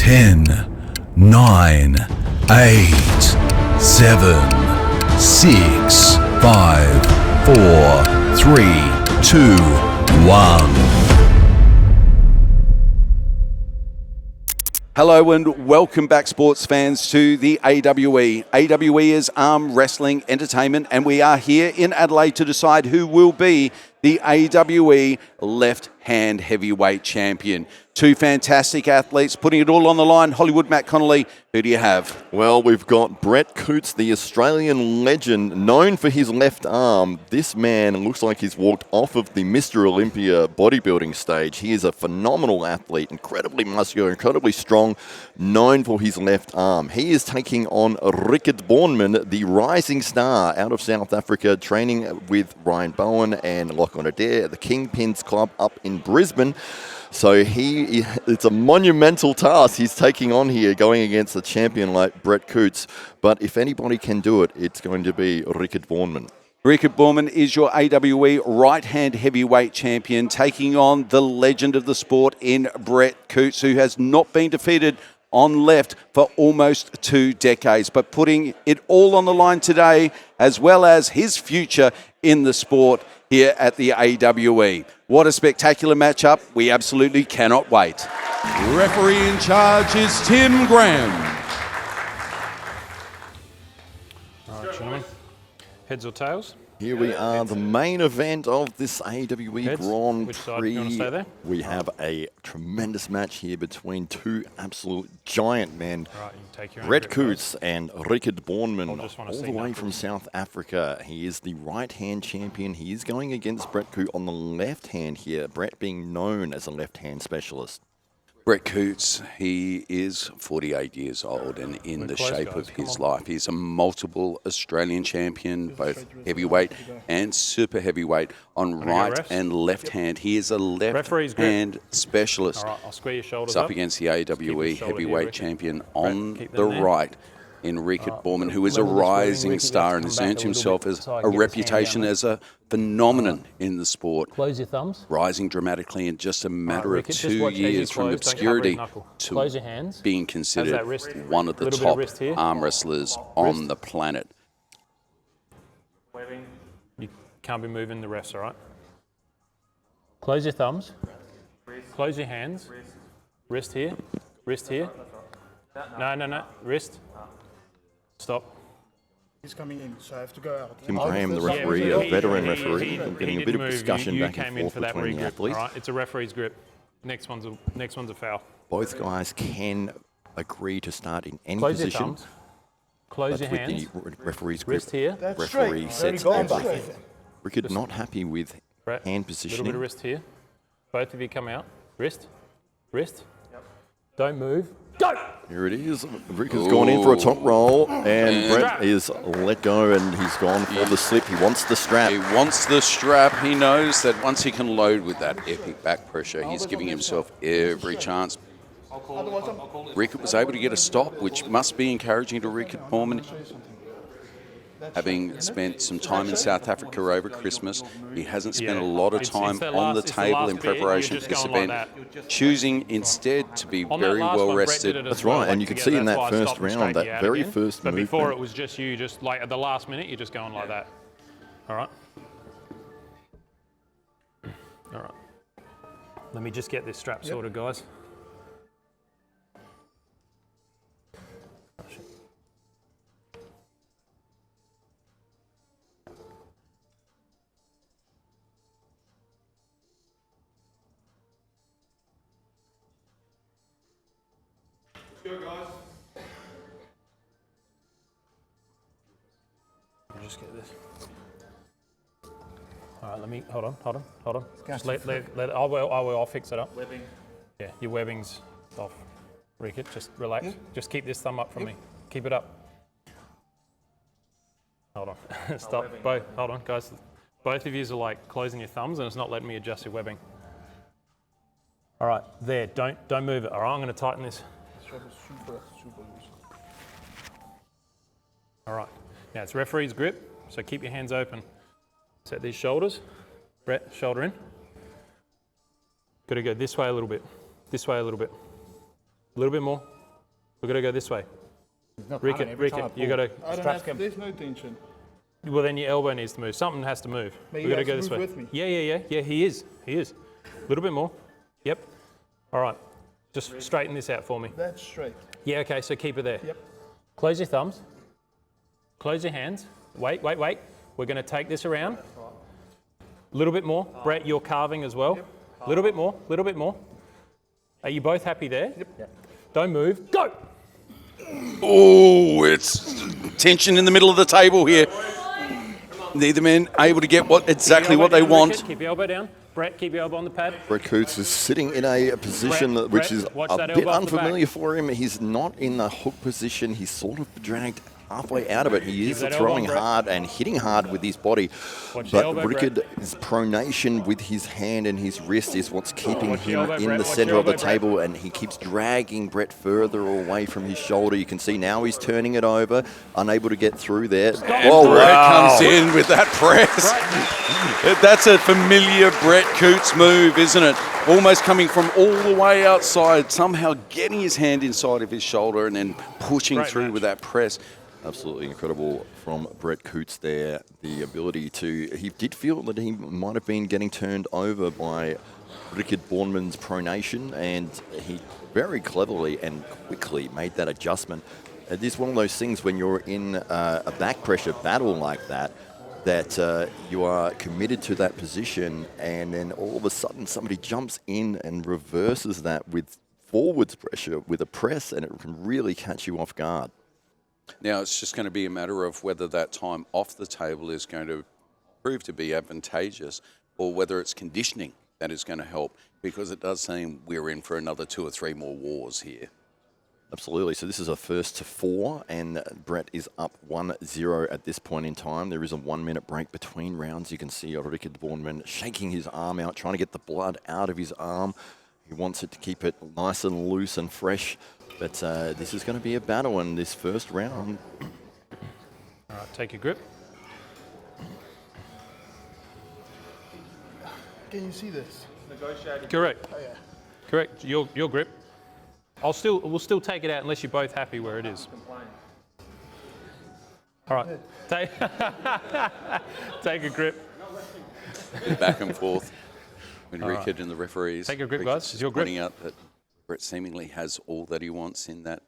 10, 9, 8, 7, 6, 5, 4, 3, 2, 1. Hello and welcome back, sports fans, to the AWE. AWE is Arm Wrestling Entertainment, and we are here in Adelaide to decide who will be the AWE left-hand heavyweight champion. Two fantastic athletes putting it all on the line. Hollywood Matt Connolly, who do you have? Well, we've got Brett Coutts, the Australian legend, known for his left arm. This man looks like he's walked off of the Mr. Olympia bodybuilding stage. He is a phenomenal athlete, incredibly muscular, incredibly strong, known for his left arm. He is taking on Riekerd Bornman, the rising star out of South Africa, training with Ryan Bowen and Lachlan Adair at the Kingpins Club up in Brisbane. So it's a monumental task he's taking on here, going against a champion like Brett Coutts. But if anybody can do it, it's going to be Riekerd Bornman. Riekerd Bornman is your AWE right-hand heavyweight champion, taking on the legend of the sport in Brett Coutts, who has not been defeated on left for almost 2 decades, but putting it all on the line today, as well as his future in the sport here at the AWE. What a spectacular matchup. We absolutely cannot wait. Referee in charge is Tim Graham. All right, gentlemen. Heads or tails? Here we are, the main event of this AWE Heads. Grand Which side? Prix. You want to stay there? We have a tremendous match here between two absolute giant men. All right, you can take your own Brett grip, guys. Coutts and Riekerd Bornman, I'll just wanna all see the way knuckles. from South Africa. He is the right-hand champion. He is going against Brett Coutts on the left hand here, Brett being known as a left-hand specialist. Brett Coutts, he is 48 years old and in We're the close, shape guys. of Come his on. life. He's a multiple Australian champion, both heavyweight and super heavyweight on Wanna go right refs? and left hand. He is a left Referee's grip. hand specialist. All right, I'll square your shoulders He's up up. against the Just keep AWE your shoulder heavyweight here, Riekerd. champion on keep the them there. right in Riekerd Bornman, who is a level this wording, rising Riekerd, star you and have has to come earned back a little himself bit as so I a can get his hand reputation down as a phenomenon in the sport. Close your thumbs. Rising dramatically in just a matter of Riekerd, just 2 watch as you years from close, don't cover his obscurity knuckle. to Close your hands. being How's considered that wrist? one of the Little bit of top wrist here. arm wrestlers on the planet. You can't be moving the refs, all right? Close your thumbs. Close your hands. Wrist here. Wrist here. No. Wrist. Stop. He's coming in, so I have to go out. Tim Graham, the Yeah, referee, so a veteran he referee, didn't getting a bit move. of discussion You back came and in forth for that between the regrip, athletes. all right? It's a referee's grip. Next one's a foul. Both guys can agree to start in any Close your position, thumbs. Close but your with hands. the referee's grip, Wrist here. That's referee straight. sets Very good. everything. Riekerd not happy with Brett, hand little bit positioning. of wrist here. Both of you come out. Wrist. Wrist. Don't move. Go! Here it is. Riekerd's gone in for a top roll, and Brett is let go, and he's gone for the slip. He wants the strap. He wants the strap. He knows that once he can load with that epic back pressure, he's giving himself every chance. Riekerd was able to get a stop, which must be encouraging to Riekerd Bornman. Having spent some time in South Africa over Christmas, he hasn't spent a lot of time on the table in preparation for this event, choosing instead to be very well rested. That's right, and you can see in that first round, that very first But before movement. it was just you, just like at the last minute, you're just going like that. All right. All right. Let me just get this strap sorted, guys. Just get this. All right, let me hold on. Just let I'll fix it up. Webbing. Yeah, your webbing's off. Riekerd, just relax. Yeah. Just keep this thumb up from me. Keep it up. Hold on. Stop. Hold on, guys. Both of you are like closing your thumbs, and it's not letting me adjust your webbing. All right, there. Don't move it. All right, I'm going to tighten this. All right. Now it's referee's grip, so keep your hands open. Set these shoulders. Brett, shoulder in. Got to go this way a little bit. This way a little bit. A little bit more. We've got to go this way. Not coming every time I Riekerd, you pull. got I to. don't have, there's no tension. Well, then your elbow needs to move. Something has to move. But We've you got to have go to this move way. with me. Yeah. He is. A little bit more. Yep. All right. Just straighten this out for me. That's straight. Yeah. Okay. So keep it there. Yep. Close your thumbs. Close your hands. Wait. We're going to take this around. A little bit more. Brett, you're carving as well. A little bit more. Are you both happy there? Yep. Don't move. Go! Oh, it's tension in the middle of the table here. Neither man able to get exactly what they want. Riekerd, keep your elbow down. Brett, keep your elbow on the pad. Brett Coutts is sitting in a position Brett, which is watch a that bit elbow off the back. unfamiliar for him. He's not in the hook position. He's sort of dragged halfway out of it. He is that elbow throwing on, Brett. hard and hitting hard with his body. Watch the But elbow, Brett. Riekerd's pronation with his hand and his wrist is what's keeping Watch the him elbow, in Brett. the Watch center your of the elbow, Brett. table, and he keeps dragging Brett further away from his shoulder. You can see now he's turning it over, unable to get through there. Oh, Brett comes in with that press. That's a familiar Brett Coutts move, isn't it? Almost coming from all the way outside, somehow getting his hand inside of his shoulder and then pushing Great through match. with that press. Absolutely incredible from Brett Coutts there. The ability to, he did feel that he might have been getting turned over by Riekerd Bornman's pronation, and he very cleverly and quickly made that adjustment. It is one of those things when you're in a back pressure battle like that, that you are committed to that position, and then all of a sudden somebody jumps in and reverses that with forwards pressure with a press, and it can really catch you off guard. Now it's just going to be a matter of whether that time off the table is going to prove to be advantageous, or whether it's conditioning that is going to help, because it does seem we're in for another 2 or 3 more wars here. Absolutely. So this is a first to 4, and Brett is up 1-0 at this point in time. There is a 1-minute break between rounds. You can see Riekerd Bornman shaking his arm out, trying to get the blood out of his arm. He wants it to keep it nice and loose and fresh. But this is going to be a battle in this first round. All right, take your grip. Can you see this? Correct. Oh, yeah. Correct. Your grip. We'll still take it out unless you're both happy where it is. All right. Take a grip. Back and forth with Riekerd and the referees. Take a grip, Riekerd's guys. just It's your grip. pointing out that Brett seemingly has all that he wants in that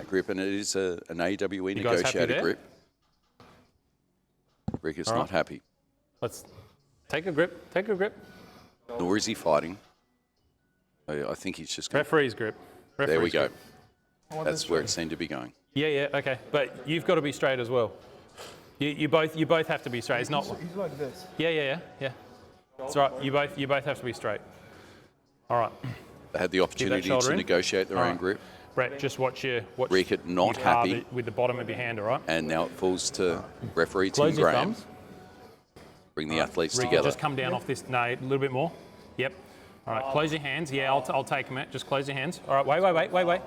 grip, and it is an AWE You guys happy negotiated there? grip. Riekerd's All right. not happy. Let's take a grip. Take a grip. Nor is he fighting. I think he's just going to... Referee's grip. There we Referee's go. grip. That's where it seemed to be going. Yeah, okay. But you've got to be straight as well. You both have to be straight. It's not. He's like this. Yeah. That's right. You both have to be straight. All right. They had the opportunity shoulder to in. negotiate their All own right. grip, Brett, just watch Riekerd not you carve happy. it with the bottom of your hand, all right? and now it falls to referee Tim Close your Graham. thumbs. Bring the athletes Riekerd, together. just come down off this. No, a little bit more. Yep. All right, close your hands. Yeah, I'll take them out. Just close your hands. All right, wait. Wait.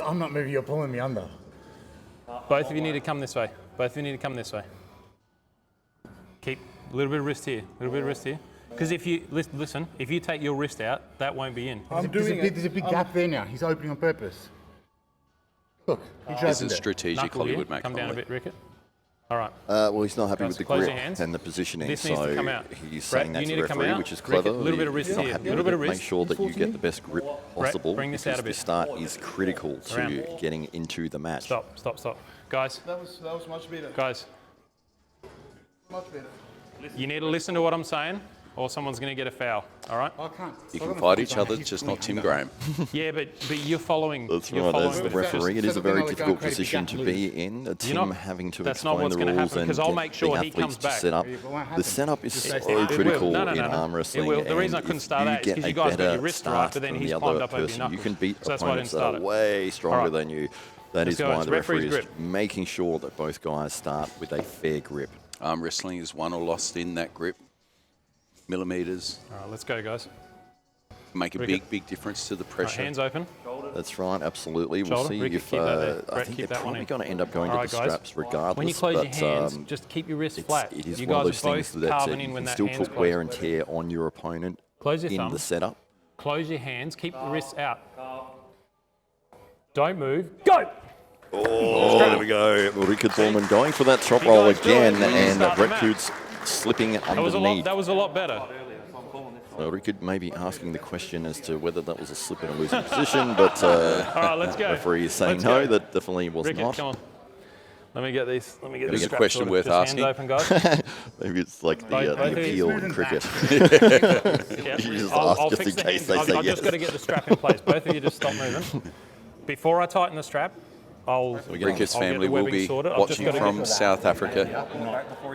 I'm not moving, you're pulling me under. Both of you need to come this way. Keep a little bit of wrist here. Because if you, listen, if you take your wrist out, that won't be in. There's a big gap there now. He's opening on purpose. Look, he This drags is it. strategic, Knuckle Hollywood here. mate. Come down a bit, Riekerd. All right. Well, he's not happy Guys, with the close grip your hands. and the positioning, This needs to come so out. he's Brett, saying that you to need the to come referee, out. which is Riekerd, clever. little bit of wrist He's not here, happy little with bit of it. Make wrist. sure that you get the best grip possible, bring this out because a bit. the start is critical to Around. getting into the match. Stop. Guys, That was much better. guys, Much better. you need to listen to what I'm saying, or someone's going to get a foul. All right? I can't. You can fight each other, just not Tim Graham. Yeah, but you're following. That's you're right, following as the the referee, it is a so very they're difficult not going position crazy to be in. Tim not- having to that's not explain what's the gonna rules happen, and 'cause I'll get make sure the he comes athletes to back. set up. Yeah, but it won't The happen. setup is Just so it will. critical No. in arm wrestling. It will. The reason I and couldn't if start you that is get because a you guys got better your wrist start right, but then than he's the climbed other up over your person, knuckles. you can beat So that's why I opponents didn't that start are it. way stronger All right. than you. That Let's is go. why It's the referee's referee is grip. making sure that both guys start with a fair grip. Arm wrestling is won or lost in that grip. Millimetres All right, let's go, guys. make a Riekerd. big difference to the All right, pressure. hands open. That's right, absolutely. We'll Shoulder. see Riekerd, if keep that there. I Brett, think keep they're that one probably in. going to end up going All to right, the guys. straps regardless. When you close but, your hands, just keep your wrist flat. It is You one of guys those are things both that carving you in when can that still hand's put wear closed. and tear on your opponent Close your in thumbs. the setup. Close your hands. Keep the wrists out. Don't move. Go! Oh, there we go. Riekerd Bornman going for that top roll again, and Brett Coutts slipping underneath. That was a lot better. So Riekerd may be asking the question as to whether that was a slip in a losing position, but All right, let's go. referee is saying Let's no, go. that definitely was Riekerd, not. come on. Let me get these. Let me get There's these a straps question sorted. worth Just asking. Hands open, guys. Maybe it's like the Both of you. appeal in cricket. Yeah. You just I'll ask just fix in the case hands. they say I've yes. just got to get the strap in place. Both of you just stop moving. Before I tighten the strap, Riekerd's family the will webbing be sorted. I've just watching gotta from get- South Africa.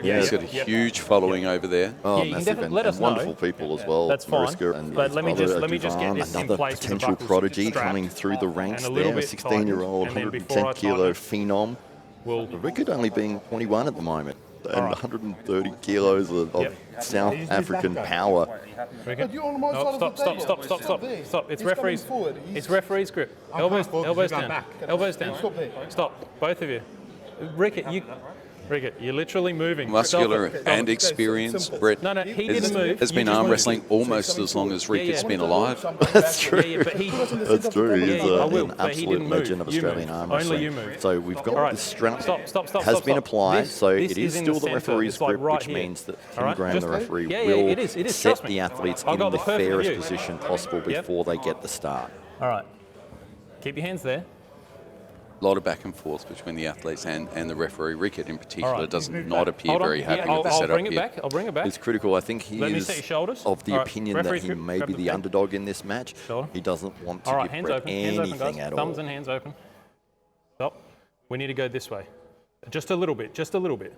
He's got a huge following over there. Oh, Yeah, you can massive, definitely let us know. wonderful people as well. That's fine. Mariska and But his let me brother, just get Duvan, this in another place with the potential buckles prodigy strapped coming through the ranks and a little there. bit 16-year-old, tightened, and then 110 before I kilo tighten phenom. We'll Riekerd only being 21 at the moment, and right. 130 kilos of Yep. South African power. Riekerd. You're on my side No, of the stop, table. stop, stop, stop, There. stop. It's He's coming referee's. forward. It's referee's grip. I'm Elbows, coming forward, elbows you're going down. back. Elbows down. Stop there. Stop, both of you. Riekerd, you're literally moving. Muscular Stop it. and experienced. Brett No, he has, didn't move. has You been just arm moved. wrestling almost as long as Riekerd's been alive. That's true. Yeah, but he. That's true. He is I will, an but he absolute didn't move. legend of You Australian moved. arm Only wrestling. you moved. So we've got All right. the strength Stop, has been stop. applied, This- so this it is in still the centre. referee's It's like grip, right which here. means that All Tim right, Graham, just- the referee, yeah, will it is, set trust me. the athletes I've in got the the perfect fairest view. position possible Yep. before they get the start. All right. Keep your hands there. A lot of back and forth between the athletes and the referee. Riekerd in particular All right. does not appear Hold on. very happy Yeah, with the I'll setup bring it here. back. I'll bring it back. It's critical. I think he Let me is see your shoulders. of the All right. opinion that Referee's he grip. may Grab be the the tape. underdog in this match. Shoulder. He doesn't want to All right, give hands Brett open. Hands open, anything guys. at Thumbs all. and hands open. Stop. We need to go this way. Just a little bit. Just a little bit.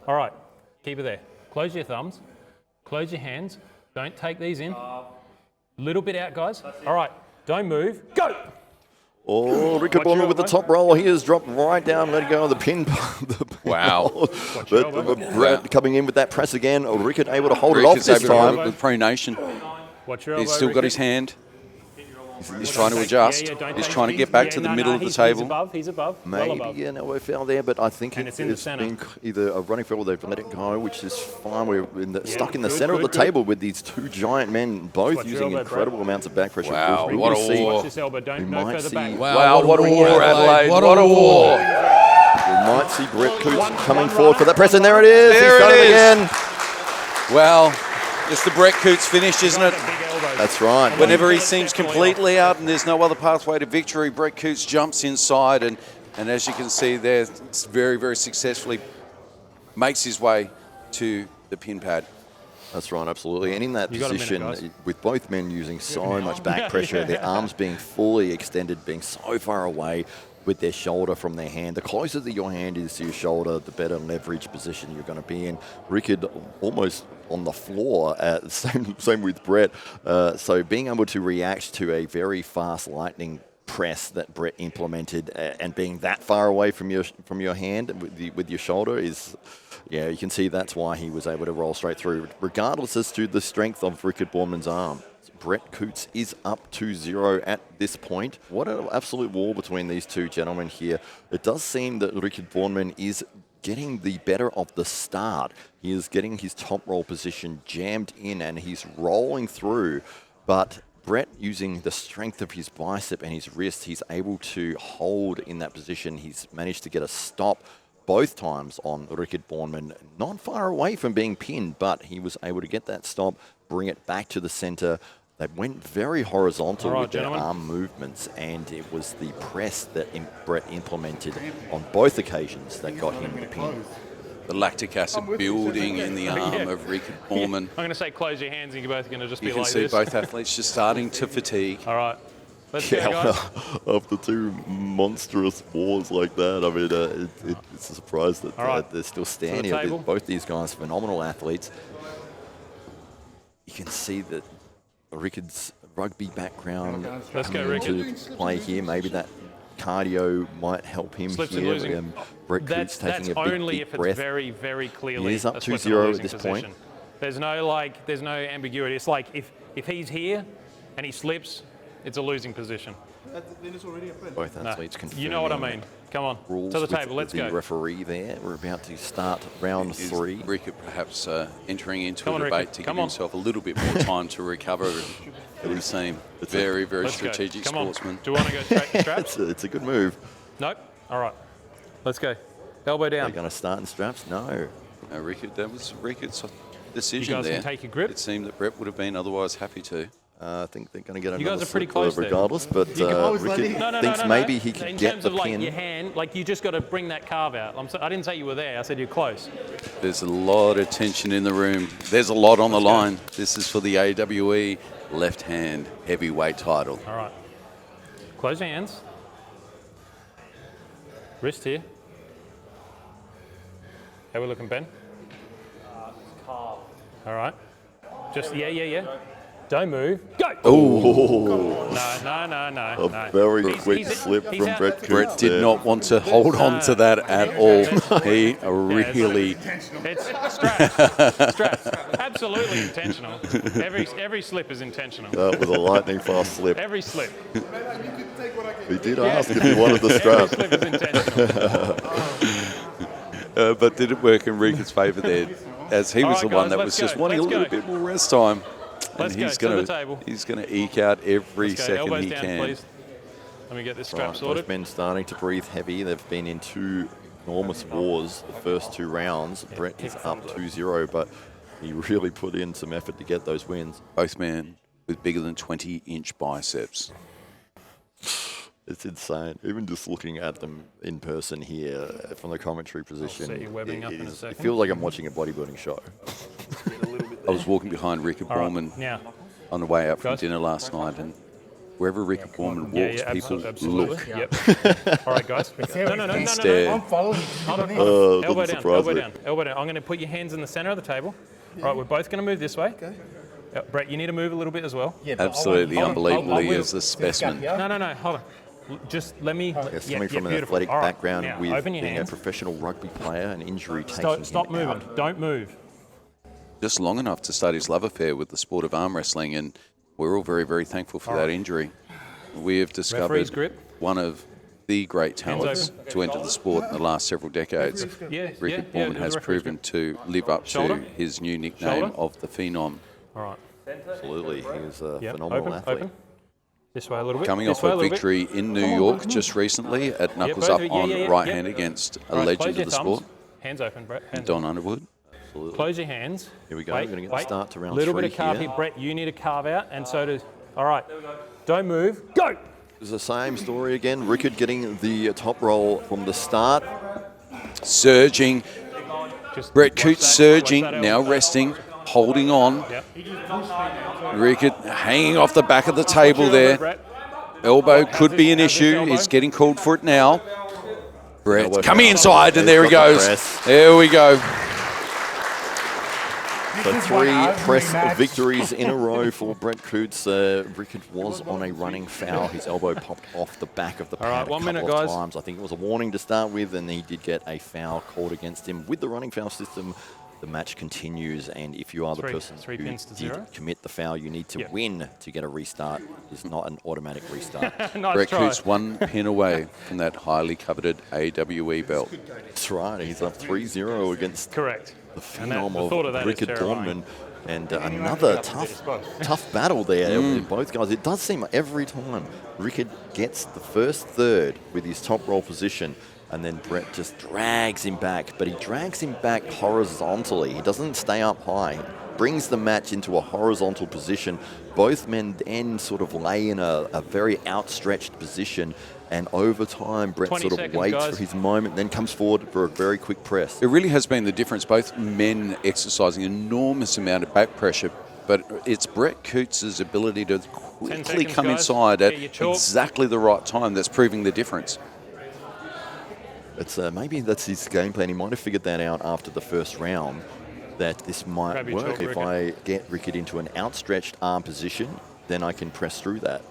All right. Keep it there. Close your thumbs. Close your hands. Don't take these in. Little bit out, guys. All right. Don't move. Go. Oh, Riekerd Watch your Bornman with the elbow. top roll. He has dropped right down, letting go of the pin. Wow. your But elbow. Brett coming in with that press again. Oh, Riekerd able to hold it off Riekerd's this able to hold time. it with pronation. Watch your elbow. He's still got his Riekerd. hand. He's trying to adjust. don't He's take trying to these. get back Yeah, to the no, middle no, of the he's table. above. He's above. Well above. Maybe an elbow foul there, but I think And it's in the centre. been either a running foul or they've let it go, which is fine. We're stuck in the good, centre of the good, good. table with these two giant men, both Watch your using elbow, incredible amounts of back pressure. Wow, We what will a see- war. Watch this elbow. We Don't no might further see- back. Wow, what a war, Adelaide. What a war. We might see Brett Coutts coming forward for that press, and there it is. There He's done it it is. again. Well, it's the Brett Coutts finish, isn't it? Big elbows. That's right. Whenever he seems completely out and there's no other pathway to victory, Brett Coutts jumps inside and as you can see there, it's very, very successfully makes his way to the pin pad. That's right, absolutely. And in that You got a minute, position, guys. with both men using so much back pressure, their arms being fully extended, being so far away with their shoulder from their hand. The closer that your hand is to your shoulder, the better leverage position you're going to be in. Riekerd almost on the floor, same with Brett. So being able to react to a very fast lightning press that Brett implemented and being that far away from your hand with your shoulder is, yeah, you can see that's why he was able to roll straight through, regardless as to the strength of Riekerd Bornman's arm. Brett Coutts is up 2-0 at this point. What an absolute war between these two gentlemen here. It does seem that Riekerd Bornman is getting the better of the start. He is getting his top roll position jammed in and he's rolling through, but Brett, using the strength of his bicep and his wrist, he's able to hold in that position. He's managed to get a stop both times on Riekerd Bornman, not far away from being pinned, but he was able to get that stop, bring it back to the center. They went very horizontal with their arm movements, and it was the press that Brett implemented on both occasions that got him the pin. The lactic acid building in the arm of Riekerd Bornman. I'm going to say close your hands and you're both going to just You be can like see this. both athletes just starting to fatigue. All right. Let's go, Yeah, guys. after two monstrous wars like that, I mean, it's a surprise that right. they're still standing. table. Both these guys, phenomenal athletes. You can see that Riekerd's rugby background Let's go, coming Riekerd. into play here. Maybe that cardio might help him Slips and here. losing. Brett Coutts That's taking a big, only big if it's breath. very, very clearly He is up a slip 2-0 and a at losing this position. point. There's no ambiguity. It's like if he's here and he slips, it's a losing position. Both athletes confirming. You know what I mean. Come on, Rules to the with table. Let's the go. referee there. We're about to start round Is 3. Riekerd perhaps entering into Come a on, debate Riekerd. to Come give on. himself a little bit more time to recover? It would seem. Very, very Let's go. strategic Come sportsman. on. Do you want to go straight to straps? It's a good move. Nope. All right. Let's go. Elbow down. They're going to start in straps? No. Riekerd, that was Riekerd's decision You guys there. can take your grip. It seemed that Brett would have been otherwise happy to. I think they're going to get You another guys are pretty slip close there. regardless, but Riekerd thinks maybe he could In get terms the of like pin. your hand, like you just got to bring that carve out. I didn't say you were there. I said you're close. There's a lot of tension in the room. There's a lot on the line. This is for the AWE left-hand heavyweight title. All right. Close your hands. Wrist here. How we looking, Ben? All right. Just, yeah. Don't move. Go! Oh, No. a very quick slip he's from out. Brett Coutts. Brett did there. not want to hold on to that at all. He really... It's straps. Absolutely intentional. Every slip is intentional. That was a lightning fast slip. Every slip. He did ask if he wanted the strap. Every slip is intentional. but did it work in Riekerd's favour there? As he All was right, the one guys, that let's was just go. wanting a Let's little go. bit more rest time. Let's And go, he's to the going table. He's going to eke out every Let's go. second Elbows he down, can. please. Let me get this strap Right, sorted. both men starting to breathe heavy. They've been in two enormous wars the first two rounds. Brett is up 2-0, but he really put in some effort to get those wins. Both men with bigger than 20-inch biceps. It's insane. Even just looking at them in person here from the commentary position, set your webbing up in a it second. feels like I'm watching a bodybuilding show. I was walking behind Riekerd All right, Bornman now. on the way out from Guys. dinner last night, and wherever Riekerd Bornman walks, people absolutely. look. Yep. All right, guys. No. Stare. I'm following. Hold on. doesn't Elbow down, surprise elbow me. down, elbow down. I'm going to put your hands in the center of the table. All right, we're both going to move this way. Okay. Brett, you need to move a little bit as well. Yeah, but Absolutely I want- unbelievable. I'll He move. is a specimen. No. Hold on. Just let me. Yes, yeah, coming from an beautiful. athletic All right, background now, with open your being hands. a professional rugby player, an injury taking Stop him moving. out. Don't move. Just long enough to start his love affair with the sport of arm wrestling, and we're all very, very thankful for that injury. We have Referee's discovered grip. one of the great talents open. to enter the sport in the last several decades. Yeah, Riekerd yeah, Bornman the has referee's proven to live up Shoulder. to his new nickname Shoulder. of the Phenom. All right. Absolutely, he was a Yep. phenomenal athlete. Open. This way a little bit. Coming this off way a little bit. victory in New York just recently at Knuckles both Up of you. Yeah, on yeah, right yeah. hand against a All right, legend close of your the thumbs. sport, Hands open, Brett. Hands Don Underwood. Absolutely. Close your hands. Here we go. Wait, We're gonna get the wait. start to round little bit three of carve here. here. Brett, you need to carve out, and so does. All right. Don't move. Go. It's the same story again. Riekerd getting the top roll from the start. Surging. Just Brett watch Coutts that, surging, watch that now elbow. resting, holding on. Yep. Riekerd hanging off the back of the table Watch your elbow, there. Brett. Elbow could be an How's this issue. elbow? He's getting called for it now. Brett Elbow coming foul. inside, and He's there he got the goes. press. There we go. So This is 3 one arguing press match. victories in a row for Brett Coutts. Riekerd was on a running foul. His elbow popped off the back of the All right, pad a 1 couple minute, of guys. times. I think it was a warning to start with, and he did get a foul called against him. With the running foul system, the match continues, and if you are the person Three who pins to did 0. commit the foul, you need to Yeah. win to get a restart. It's not an automatic restart. Nice Brett try. Coutts one pin away from that highly coveted AWE belt. That's right. He's up 3-0 against Correct. the And that- phenom the of thought of that is Riekerd terrifying. Bornman. And another tough battle there with both guys. It does seem like every time Riekerd gets the first third with his top roll position, and then Brett just drags him back, but he drags him back horizontally. He doesn't stay up high. He brings the match into a horizontal position. Both men then sort of lay in a very outstretched position, and over time, Brett 20 sort of seconds, waits guys. for his moment, then comes forward for a very quick press. It really has been the difference. Both men exercising enormous amount of back pressure, but it's Brett Coutts' ability to quickly seconds, come guys. inside at Get your chalk. exactly the right time that's proving the difference. It's maybe that's his game plan. He might have figured that out after the first round, that this might Grab your work. chalk, If Riekerd. I get Riekerd into an outstretched arm position, then I can press through that.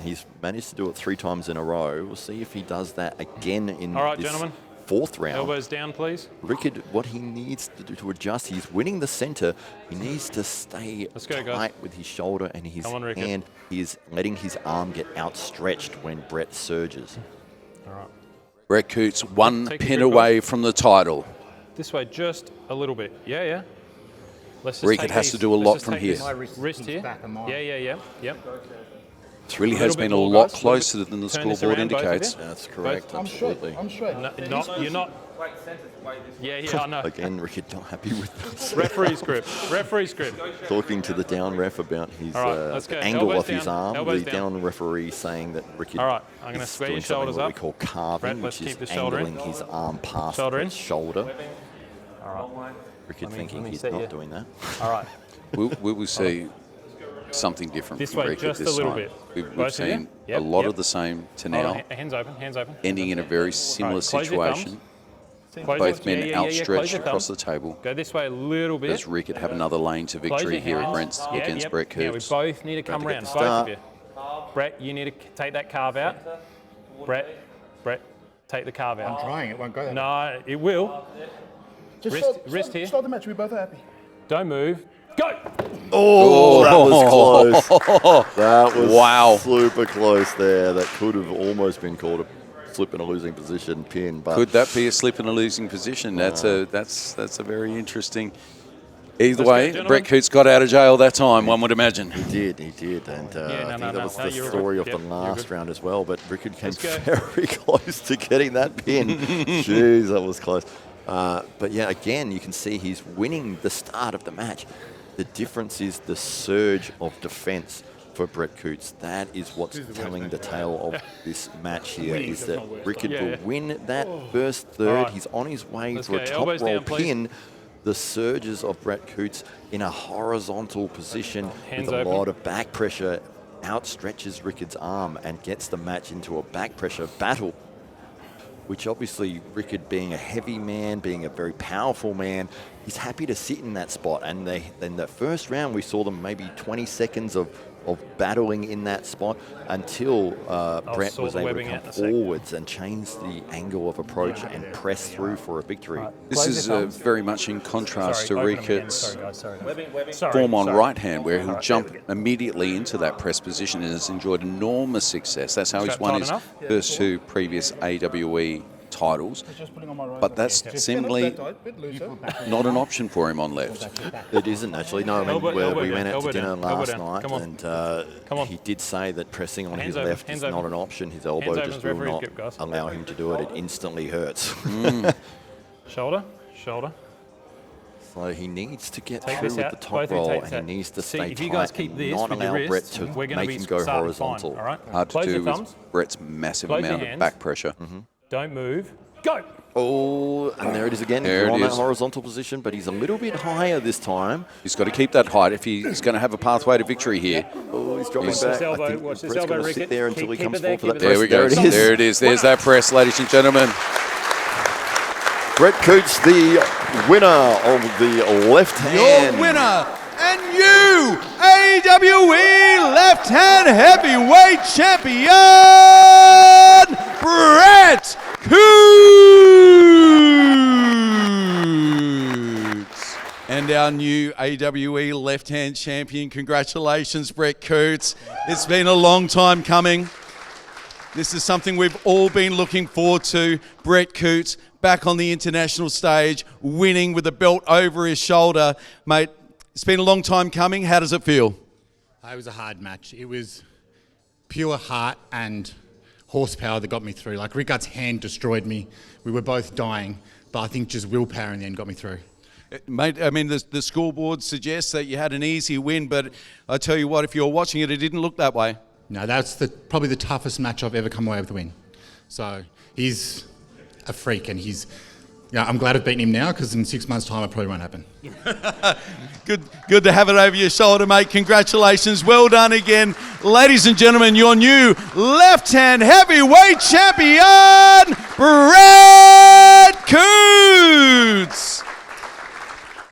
He's managed to do it 3 times in a row. We'll see if he does that again in All right, this gentlemen. 4th round. Elbows down, please. Riekerd, what he needs to do to adjust, he's winning the center. He needs to stay Let's go, tight guys. with his shoulder and his Come on, Riekerd. hand. He is letting his arm get outstretched when Brett surges. All right. Brett Coutts one Take your pin grip away from the title. This way, just a little bit. Yeah. Let's just Riekerd take has these. to do a Let's lot just from take here. this My wrist wrist is here. back and mine. Yeah. It really has Little bit been a more, lot guys. closer than the Turn this scoreboard around, both of you. indicates. That's correct, I'm straight. absolutely. I'm straight. No, you're not. Yeah, I know. Again, Riekerd not happy with this. Referee's grip. Referee's grip. Talking to the down ref about his All right, let's go. angle Elbows of his down, arm. elbows The down. down referee saying that Riekerd All right, I'm gonna is square your doing something shoulders what we up. call carving, Brett, let's which is keep the shoulder in. angling his arm past Shoulder in. his shoulder. All right. Riekerd thinking let me he's set not you. doing that. All right. We will see something different This from way, Riekerd just a this little time. bit. We've Both of you? seen Yep, a lot yep. of the same to Hold on, now, hands open. Hands open. ending in a very similar All right, close your thumbs. situation. Close Both your- men yeah, close outstretched your across the thumbs. table. Go this way a little bit. Does Riekerd have another lane to Close victory your here hands. against Yep. Brett Now we Coutts? both need to come to get round, the both of start. you. Brett, you need to take that carve out. Brett, take the carve I'm out. trying. It won't go. No, it will. Just wrist here. Start the match. We're both happy. Don't move. Go! Oh, that was close. That was Wow. super close there. That could have almost been called a slip in a losing position pin. But Could that be a slip in a losing position? That's a very interesting. Either Let's go, way, gentlemen. Brett Coutts got out of jail that time. One would imagine. He did, and I think that was the story of the last round as well. But Riekerd came Let's go. very close to getting that pin. Jeez, that was close. But yeah, again, you can see he's winning the start of the match. The difference is the surge of defence for Brett Coutts. That is what's telling the tale of this match here, is that Riekerd will win that first third. All right. He's on his way Let's for a go. top Elbows roll down, please. pin. The surges of Brett Coutts in a horizontal position Hands with a open. lot of back pressure outstretches Riekerd's arm and gets the match into a back pressure battle, which obviously Riekerd, being a heavy man, being a very powerful man, he's happy to sit in that spot. And in the first round, we saw them maybe 20 seconds of battling in that spot until Brett sort was the able to webbing come out in a sec. forwards and change the angle of approach and press through for a victory. This is very much in contrast to Sorry, open them again. Riekerd's Sorry, guys. Sorry. form on Sorry. right hand, where he'll jump immediately into that press position and has enjoyed enormous success. That's how he's Strap won tight his enough? first two previous AWE titles. But that's seemingly not an option for him on left. It isn't actually. No, I mean, Elbow we down, went out elbow to dinner down, elbow last down. night, Come on. and Come on. he did say that pressing on Hands his open, left hands is not open. an option. His elbow Hands open, just will referee's not grip, guys. allow him to do it. It instantly hurts. Shoulder. So he needs to get Take through this with out. the top Both of you roll, take and this he out. needs to See, stay if you tight guys keep and this not with your allow Brett wrists, to we're going to make be him go starting horizontal. fine, all right? Hard to Close do your with thumbs. Brett's massive Close your amount of hands. back pressure. Don't move. Go! Oh, and there it is again. There He's it on that is. horizontal position, but he's a little bit higher this time. He's got to keep that height if he's going to have a pathway to victory here. Oh, he's dropping Watch back. this elbow, I think watch this Brett's elbow, going to sit Riekerd. there until he Keep comes it there, forward for that keep it There we press. go. There it is. There it is. There's that press, ladies and gentlemen. Brett Coutts, the winner of the left hand. Your winner and new AWE Left Hand Heavyweight Champion, Brett Coutts. And our new AWE Left Hand Champion. Congratulations, Brett Coutts. It's been a long time coming. This is something we've all been looking forward to. Brett Coutts back on the international stage, winning with the belt over his shoulder. Mate, it's been a long time coming. How does it feel? It was a hard match. It was pure heart and horsepower that got me through. Like, Riekerd's hand destroyed me. We were both dying, but I think just willpower in the end got me through. Mate, I mean, the scoreboard suggests that you had an easy win, but I tell you what, if you're watching it, it didn't look that way. No, that's probably the toughest match I've ever come away with a win. So he's a freak, and I'm glad I've beaten him now, because in 6 months' time it probably won't happen. Good to have it over your shoulder, mate. Congratulations. Well done again. Ladies and gentlemen, your new left-hand heavyweight champion, Brett